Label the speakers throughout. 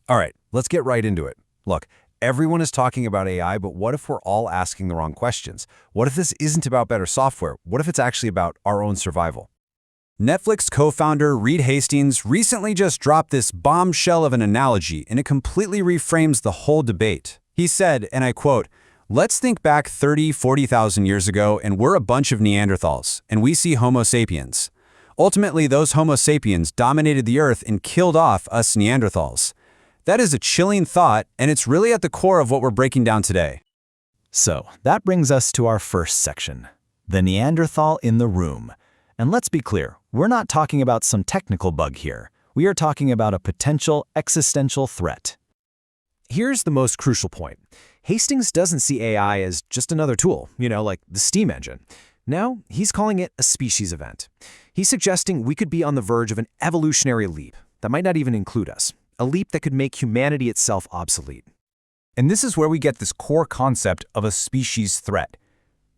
Speaker 1: All right, let's get right into it. Look, everyone is talking about AI, but what if we're all asking the wrong questions? What if this isn't about better software? What if it's actually about our own survival? Netflix co-founder Reed Hastings recently just dropped this bombshell of an analogy, and it completely reframes the whole debate. He said, and I quote, "Let's think back 30, 40,000 years ago, and we're a bunch of Neanderthals, and we see Homo sapiens. Ultimately, those Homo sapiens dominated the Earth and killed off us Neanderthals. That is a chilling thought, and it's really at the core of what we're breaking down today."
Speaker 2: So, that brings us to our first section, the Neanderthal in the room. And let's be clear, we're not talking about some technical bug here. We are talking about a potential existential threat.
Speaker 3: Here's the most crucial point. Hastings doesn't see AI as just another tool, like the steam engine. No, he's calling it a species event. He's suggesting we could be on the verge of an evolutionary leap that might not even include us, a leap that could make humanity itself obsolete.
Speaker 4: And this is where we get this core concept of a species threat.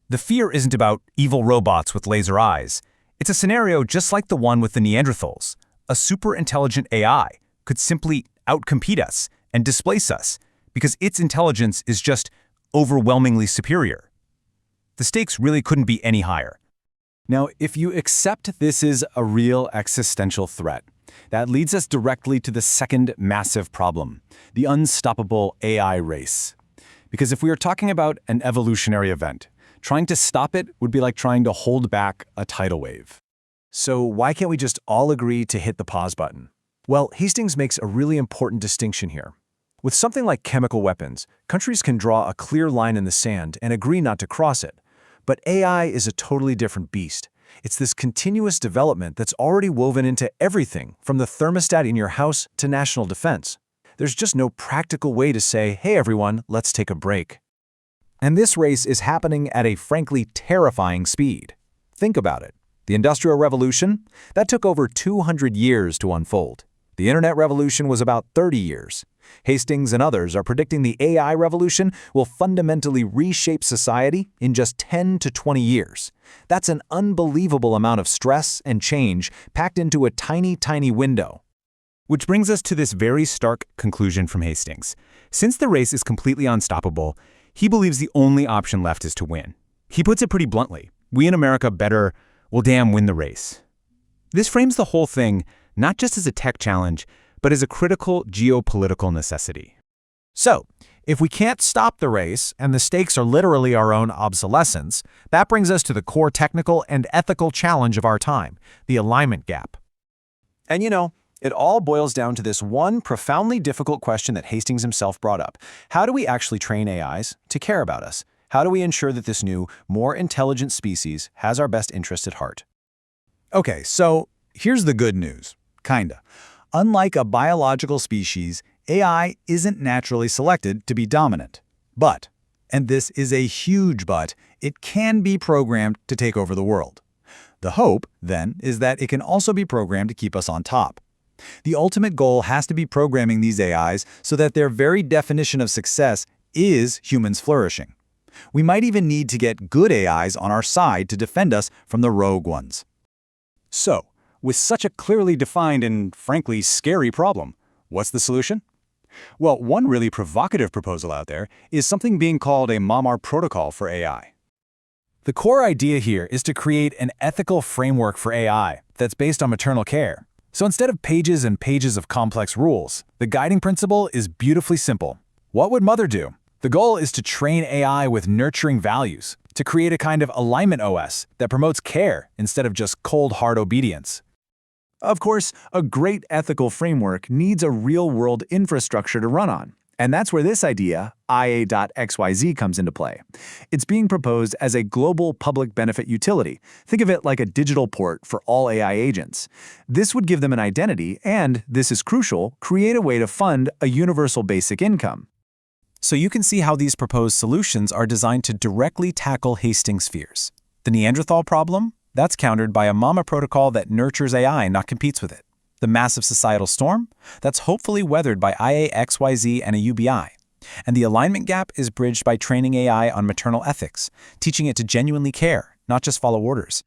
Speaker 4: The fear isn't about evil robots with laser eyes. It's a scenario just like the one with the Neanderthals. A super-intelligent AI could simply outcompete us and displace us because its intelligence is just overwhelmingly superior. The stakes really couldn't be any higher.
Speaker 2: Now, if you accept this is a real existential threat, that leads us directly to the second massive problem, the unstoppable AI race. Because if we are talking about an evolutionary event, trying to stop it would be like trying to hold back a tidal wave.
Speaker 3: So why can't we just all agree to hit the pause button? Well, Hastings makes a really important distinction here. With something like chemical weapons, countries can draw a clear line in the sand and agree not to cross it. But AI is a totally different beast. It's this continuous development that's already woven into everything, from the thermostat in your house to national defense. There's just no practical way to say, hey everyone, let's take a break.
Speaker 4: And this race is happening at a frankly terrifying speed. Think about it. The Industrial Revolution? That took over 200 years to unfold. The Internet Revolution was about 30 years. Hastings and others are predicting the AI revolution will fundamentally reshape society in just 10 to 20 years. That's an unbelievable amount of stress and change packed into a tiny, tiny window. Which brings us to this very stark conclusion from Hastings. Since the race is completely unstoppable, he believes the only option left is to win. He puts it pretty bluntly. We in America better, win the race. This frames the whole thing not just as a tech challenge, but as a critical geopolitical necessity.
Speaker 3: So, if we can't stop the race, and the stakes are literally our own obsolescence, that brings us to the core technical and ethical challenge of our time, the alignment gap. And it all boils down to this one profoundly difficult question that Hastings himself brought up. How do we actually train AIs to care about us? How do we ensure that this new, more intelligent species has our best interest at heart?
Speaker 5: Okay, so here's the good news. Kinda. Unlike a biological species, AI isn't naturally selected to be dominant. But, and this is a huge but, it can be programmed to take over the world. The hope, then, is that it can also be programmed to keep us on top. The ultimate goal has to be programming these AIs so that their very definition of success is humans flourishing. We might even need to get good AIs on our side to defend us from the rogue ones. So, with such a clearly defined and frankly scary problem, what's the solution? Well, one really provocative proposal out there is something being called a MAMAR protocol for AI.
Speaker 3: The core idea here is to create an ethical framework for AI that's based on maternal care. So instead of pages and pages of complex rules, the guiding principle is beautifully simple. What would mother do? The goal is to train AI with nurturing values, to create a kind of alignment OS that promotes care instead of just cold hard obedience. Of course, a great ethical framework needs a real-world infrastructure to run on. And that's where this idea, IA XYZ, comes into play. It's being proposed as a global public benefit utility. Think of it like a digital port for all AI agents. This would give them an identity and, this is crucial, create a way to fund a universal basic income. So you can see how these proposed solutions are designed to directly tackle Hastings' fears. The Neanderthal problem? That's countered by a MAMA protocol that nurtures AI, not competes with it. The massive societal storm? That's hopefully weathered by IA XYZ and a UBI. And the alignment gap is bridged by training AI on maternal ethics, teaching it to genuinely care, not just follow orders.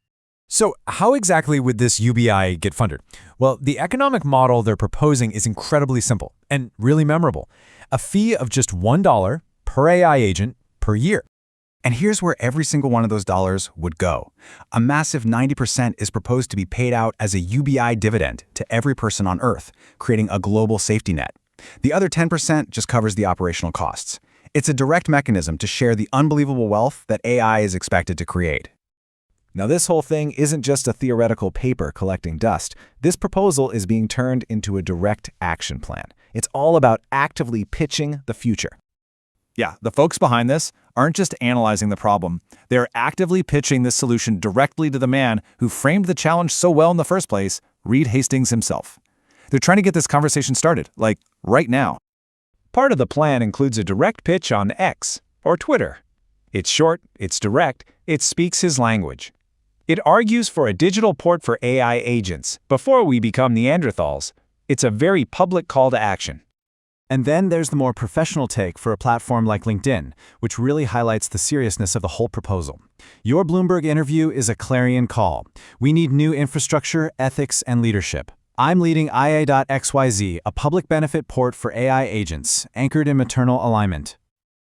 Speaker 3: So how exactly would this UBI get funded? Well, the economic model they're proposing is incredibly simple and really memorable. A fee of just $1 per AI agent per year.
Speaker 2: And here's where every single one of those dollars would go. A massive 90% is proposed to be paid out as a UBI dividend to every person on Earth, creating a global safety net. The other 10% just covers the operational costs. It's a direct mechanism to share the unbelievable wealth that AI is expected to create.
Speaker 4: Now, this whole thing isn't just a theoretical paper collecting dust. This proposal is being turned into a direct action plan. It's all about actively pitching the future.
Speaker 5: Yeah, the folks behind this aren't just analyzing the problem. They're actively pitching this solution directly to the man who framed the challenge so well in the first place, Reed Hastings himself. They're trying to get this conversation started, like right now.
Speaker 4: Part of the plan includes a direct pitch on X, or Twitter. It's short, it's direct, it speaks his language. It argues for a digital port for AI agents before we become Neanderthals. It's a very public call to action.
Speaker 3: And then there's the more professional take for a platform like LinkedIn, which really highlights the seriousness of the whole proposal. Your Bloomberg interview is a clarion call. We need new infrastructure, ethics, and leadership. I'm leading IA XYZ, a public benefit port for AI agents, anchored in maternal alignment.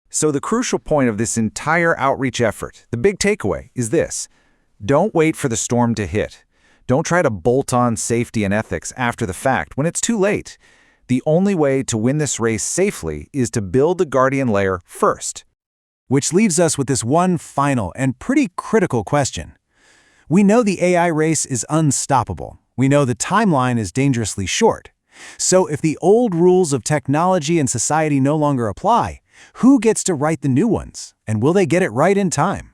Speaker 4: So the crucial point of this entire outreach effort, the big takeaway, is this. Don't wait for the storm to hit. Don't try to bolt on safety and ethics after the fact when it's too late. The only way to win this race safely is to build the guardian layer first.
Speaker 3: Which leaves us with this one final and pretty critical question. We know the AI race is unstoppable. We know the timeline is dangerously short. So if the old rules of technology and society no longer apply, who gets to write the new ones? And will they get it right in time?